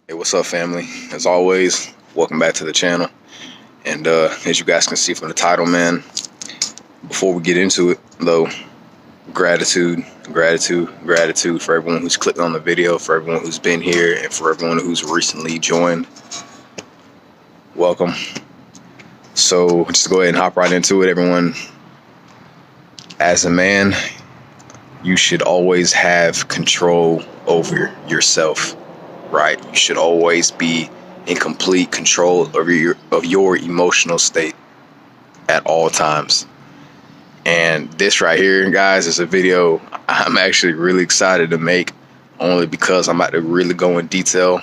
Hey, what's up, family? As always, welcome back to the channel. And as you guys can see from the title, man, before we get into it, though, gratitude for everyone who's clicked on the video, for everyone who's been here, and for everyone who's recently joined. Welcome. So just go ahead and hop right into it, everyone. As a man, you should always have control over yourself, right? You should always be in complete control of your emotional state at all times. And this right here, guys, is a video I'm actually really excited to make, only because I'm about to really go in detail,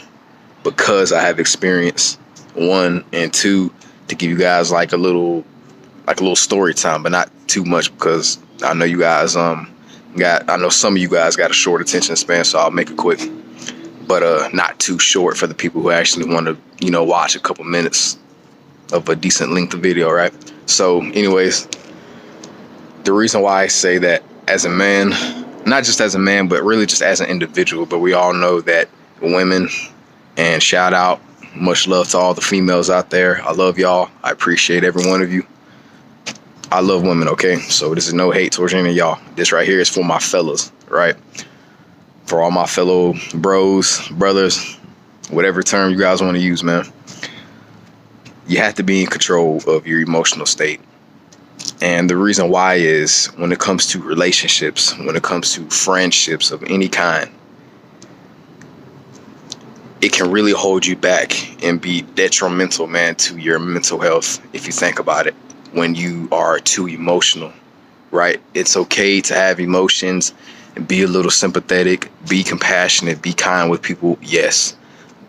because I have experience, one, and two, to give you guys like a little story time, but not too much, because I know you guys I know some of you guys got a short attention span, so I'll make it quick, but not too short for the people who actually want to, watch a couple minutes of a decent length of video, right? So anyways, the reason why I say that as a man, not just as a man, but really just as an individual, but we all know that women, and shout out, much love to all the females out there. I love y'all. I appreciate every one of you. I love women, okay? So this is no hate towards any of y'all. This right here is for my fellas, right? For all my fellow bros, brothers, whatever term you guys want to use, man. You have to be in control of your emotional state. And the reason why is, when it comes to relationships, when it comes to friendships of any kind, it can really hold you back and be detrimental, man, to your mental health, if you think about it, when you are too emotional, right? It's okay to have emotions and be a little sympathetic, be compassionate, be kind with people, yes,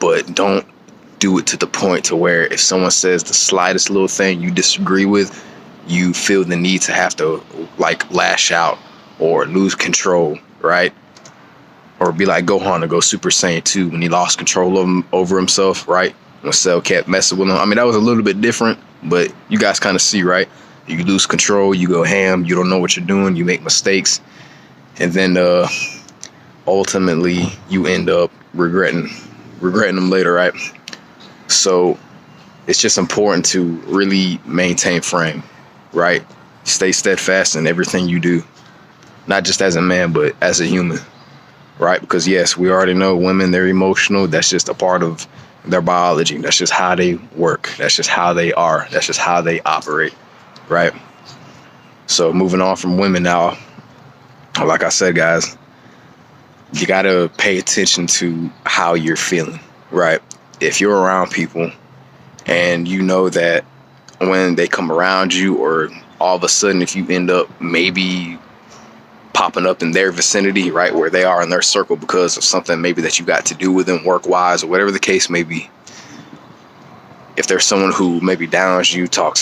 but don't do it to the point to where if someone says the slightest little thing you disagree with, you feel the need to have to like lash out or lose control, right? Or be like Gohan to go Super Saiyan 2 when he lost control over himself, right? When Cell kept messing with him. I mean, that was a little bit different, but you guys kind of see, right? You lose control, you go ham, you don't know what you're doing, you make mistakes, and then ultimately you end up regretting them later, right? So it's just important to really maintain frame, right? Stay steadfast in everything you do, not just as a man, but as a human, right? Because yes, we already know women, they're emotional. That's just a part of their biology. That's just how they work. That's just how they are. That's just how they operate, right? So moving on from women now, like I said, guys, you got to pay attention to how you're feeling, right? If you're around people and you know that when they come around you, or all of a sudden if you end up maybe popping up in their vicinity, right, where they are in their circle because of something maybe that you got to do with them work-wise or whatever the case may be, if there's someone who maybe downs you, talk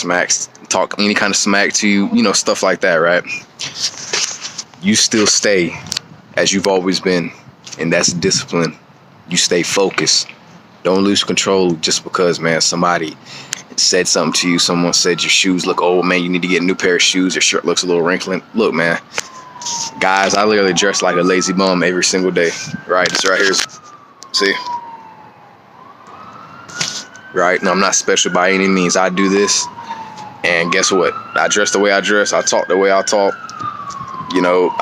any kind of smack to you, stuff like that, right, you still stay as you've always been, and that's discipline. You stay focused. Don't lose control just because, man, somebody said something to you. Someone said your shoes look old, man, you need to get a new pair of shoes, your shirt looks a little wrinkly. Look, man, guys, I literally dress like a lazy bum every single day, right? This right here is, see, right? No, I'm not special by any means. I do this, and guess what? I dress the way I dress, I talk the way I talk,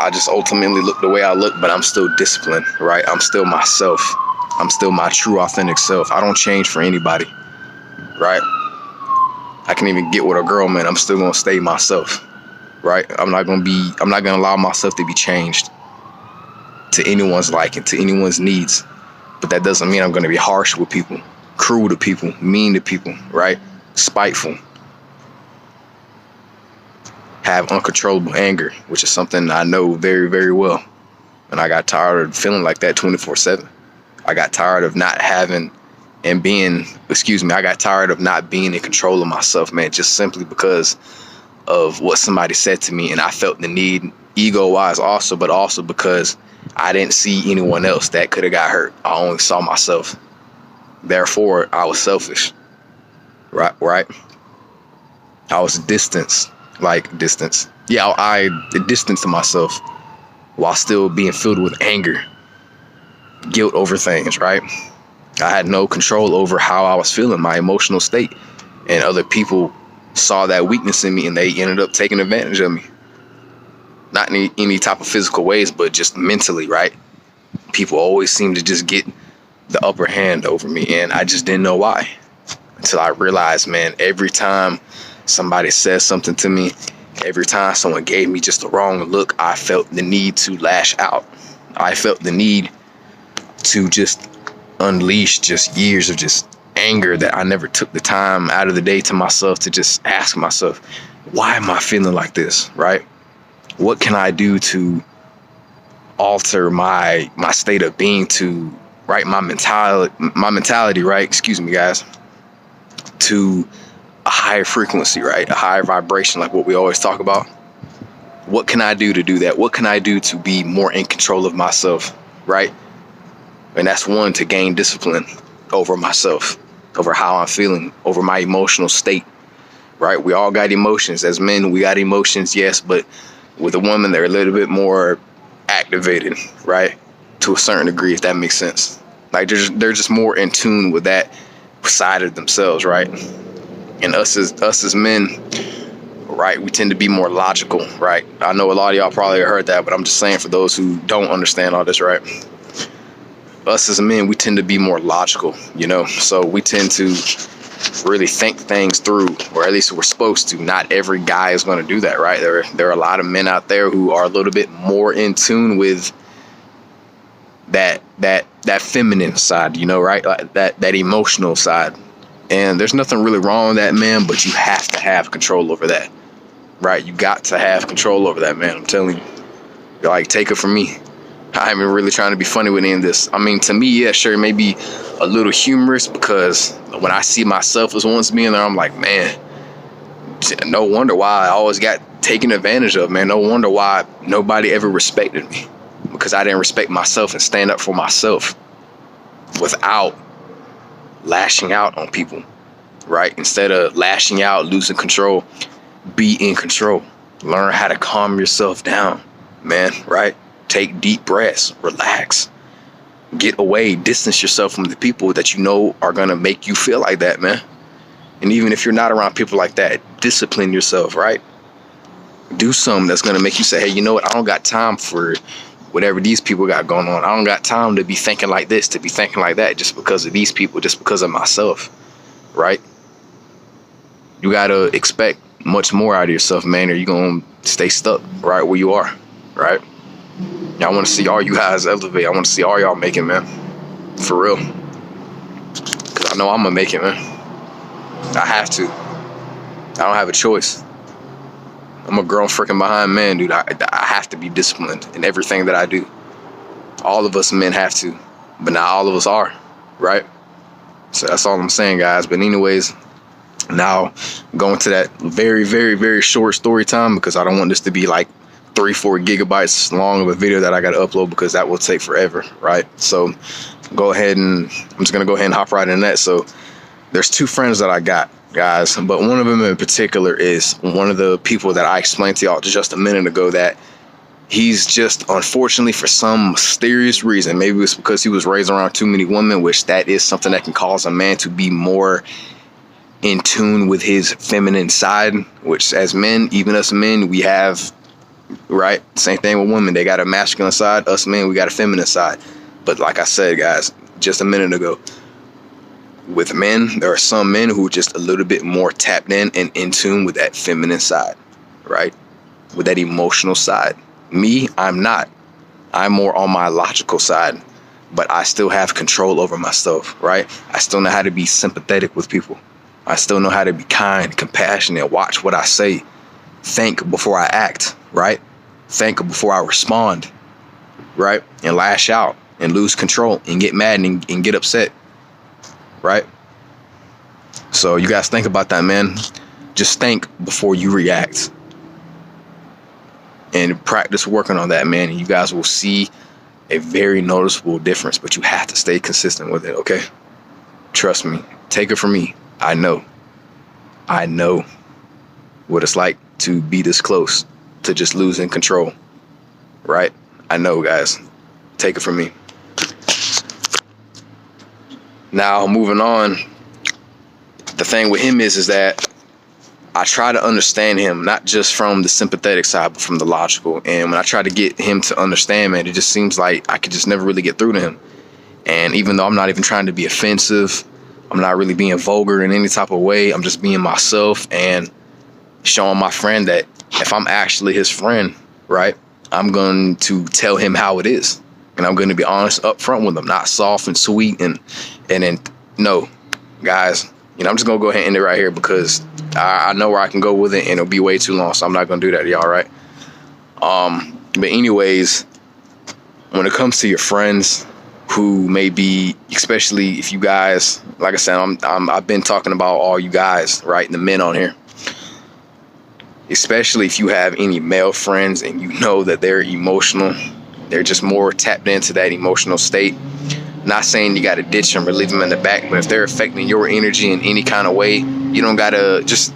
I just ultimately look the way I look, but I'm still disciplined, right? I'm still myself. I'm still my true, authentic self. I don't change for anybody, right? I can even get with a girl, man, I'm still gonna stay myself, right? I'm not gonna allow myself to be changed to anyone's liking, to anyone's needs. But that doesn't mean I'm gonna be harsh with people, cruel to people, mean to people, right? Spiteful. Have uncontrollable anger, which is something I know very, very well. And I got tired of feeling like that 24/7. I got tired of not having and being, I got tired of not being in control of myself, man, just simply because of what somebody said to me. And I felt the need, ego-wise also, but also because I didn't see anyone else that could have got hurt. I only saw myself. Therefore, I was selfish, right? I was distanced. Yeah, I distanced myself while still being filled with anger, guilt over things, right? I had no control over how I was feeling, my emotional state. And other people saw that weakness in me, and they ended up taking advantage of me. Not in any type of physical ways, but just mentally, right? People always seem to just get the upper hand over me, and I just didn't know why. Until I realized, man, every time somebody says something to me, every time someone gave me just the wrong look, I felt the need to lash out. I felt the need to just unleash just years of just anger that I never took the time out of the day to myself to just ask myself, why am I feeling like this, right? What can I do to alter my state of being, to right my mentality, right? Excuse me, guys, to a higher frequency, right? A higher vibration, like what we always talk about. What can I do to do that? What can I do to be more in control of myself, right? And that's one, to gain discipline over myself, over how I'm feeling, over my emotional state, right? We all got emotions. As men, we got emotions, yes, but with a woman, they're a little bit more activated, right? To a certain degree, if that makes sense. Like they're just more in tune with that side of themselves, right? And us as men, right, we tend to be more logical, right? I know a lot of y'all probably heard that, but I'm just saying for those who don't understand all this, right? Us as men, we tend to be more logical, so we tend to really think things through, or at least we're supposed to. Not every guy is going to do that, right? There are a lot of men out there who are a little bit more in tune with that feminine side, right? Like that emotional side. And there's nothing really wrong with that, man, but you have to have control over that, right? You got to have control over that, man. I'm telling you. Like, take it from me. I ain't really trying to be funny with any of this. I mean, to me, yeah, sure, it may be a little humorous, because when I see myself as once being there, I'm like, man, no wonder why I always got taken advantage of, man. No wonder why nobody ever respected me, because I didn't respect myself and stand up for myself without lashing out on people, right? Instead of lashing out, losing control, be in control. Learn how to calm yourself down, man, right? Take deep breaths, relax, get away, distance yourself from the people that you know are going to make you feel like that, man. And even if you're not around people like that, discipline yourself, right? Do something that's going to make you say, hey, you know what? I don't got time for whatever these people got going on. I don't got time to be thinking like this, to be thinking like that, just because of these people, just because of myself, right? You got to expect much more out of yourself, man, or you're going to stay stuck right where you are, right? I want to see all you guys elevate. I want to see all y'all make it, man. For real. Because I know I'm going to make it, man. I have to. I don't have a choice. I'm a grown freaking behind man, dude. I have to be disciplined in everything that I do. All of us men have to. But not all of us are, right? So that's all I'm saying, guys. But anyways, now going to that very, very, very short story time, because I don't want this to be like 3-4 gigabytes long of a video that I got to upload, because that will take forever, right? So I'm just going to go ahead and hop right in that. So there's 2 friends that I got, guys, but one of them in particular is one of the people that I explained to y'all just a minute ago, that he's just, unfortunately, for some mysterious reason, maybe it's because he was raised around too many women, which that is something that can cause a man to be more in tune with his feminine side, which as men, even us men, we have, right? Same thing with women. They got a masculine side. Us men, we got a feminine side. But like I said, guys, just a minute ago, with men, there are some men who are just a little bit more tapped in and in tune with that feminine side, right? With that emotional side. Me, I'm not. I'm more on my logical side, but I still have control over myself, right? I still know how to be sympathetic with people. I still know how to be kind, compassionate, watch what I say, think before I act, right? Think before I respond, right? And lash out and lose control and get mad and get upset, right? So you guys think about that, man. Just think before you react and practice working on that, man. And you guys will see a very noticeable difference, but you have to stay consistent with it, okay? Trust me. Take it from me. I know what it's like to be this close to just losing control, right? I know, guys. Take it from me. Now, moving on, the thing with him is that I try to understand him, not just from the sympathetic side, but from the logical. And when I try to get him to understand, man, it just seems like I could just never really get through to him. And even though I'm not even trying to be offensive, I'm not really being vulgar in any type of way. I'm just being myself and showing my friend that if I'm actually his friend, right, I'm going to tell him how it is. And I'm going to be honest up front with him, not soft and sweet. And then, no, guys, I'm just going to go ahead and end it right here because I know where I can go with it and it'll be way too long. So I'm not going to do that to y'all, right? But anyways, when it comes to your friends who may be, especially if you guys, like I said, I've been talking about all you guys, right? And the men on here, especially if you have any male friends and you know that they're emotional, they're just more tapped into that emotional state. Not saying you got to ditch them or leave them in the back, but if they're affecting your energy in any kind of way, you don't got to, just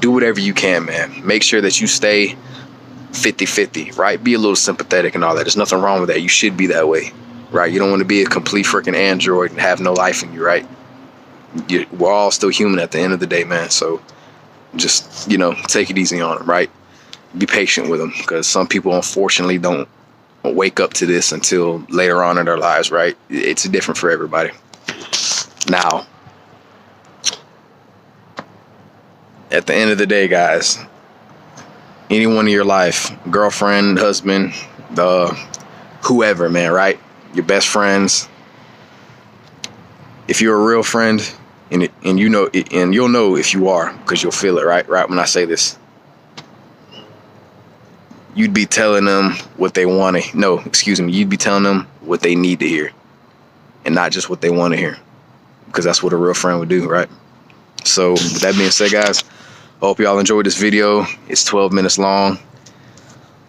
do whatever you can, man. Make sure that you stay 50-50, right? Be a little sympathetic and all that. There's nothing wrong with that. You should be that way, right? You don't want to be a complete freaking android and have no life in you, right? We're all still human at the end of the day, man. So just, take it easy on them, right? Be patient with them because some people, unfortunately, don't wake up to this until later on in their lives, right? It's different for everybody. Now, at the end of the day, guys, anyone in your life, girlfriend, husband, whoever, man, right? Your best friends. If you're a real friend, and you'll know if you are, because you'll feel it, right? Right when I say this, you'd be telling them what they want to. No, excuse me. You'd be telling them what they need to hear, and not just what they want to hear, because that's what a real friend would do, right? So, with that being said, guys, I hope y'all enjoyed this video. It's 12 minutes long.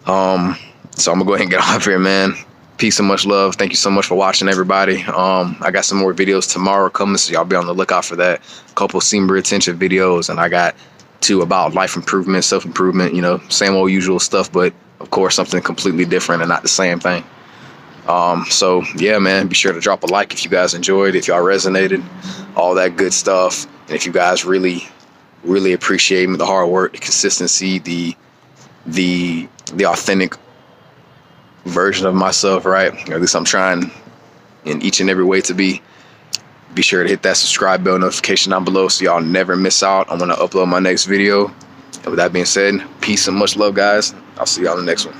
So I'm gonna go ahead and get off here, man. Peace and much love. Thank you so much for watching, everybody. I got some more videos tomorrow coming, so y'all be on the lookout for that. A couple seam retention videos, and I got 2 about life improvement, self-improvement, same old usual stuff, but of course something completely different and not the same thing. So yeah, man, be sure to drop a like if you guys enjoyed, if y'all resonated, all that good stuff. And if you guys really appreciate the hard work, the consistency, the authentic version of myself, right? Or at least I'm trying in each and every way to be sure to hit that subscribe bell notification down below so y'all never miss out on when I upload my next video. And with that being said, peace and much love, guys. I'll see y'all in the next one.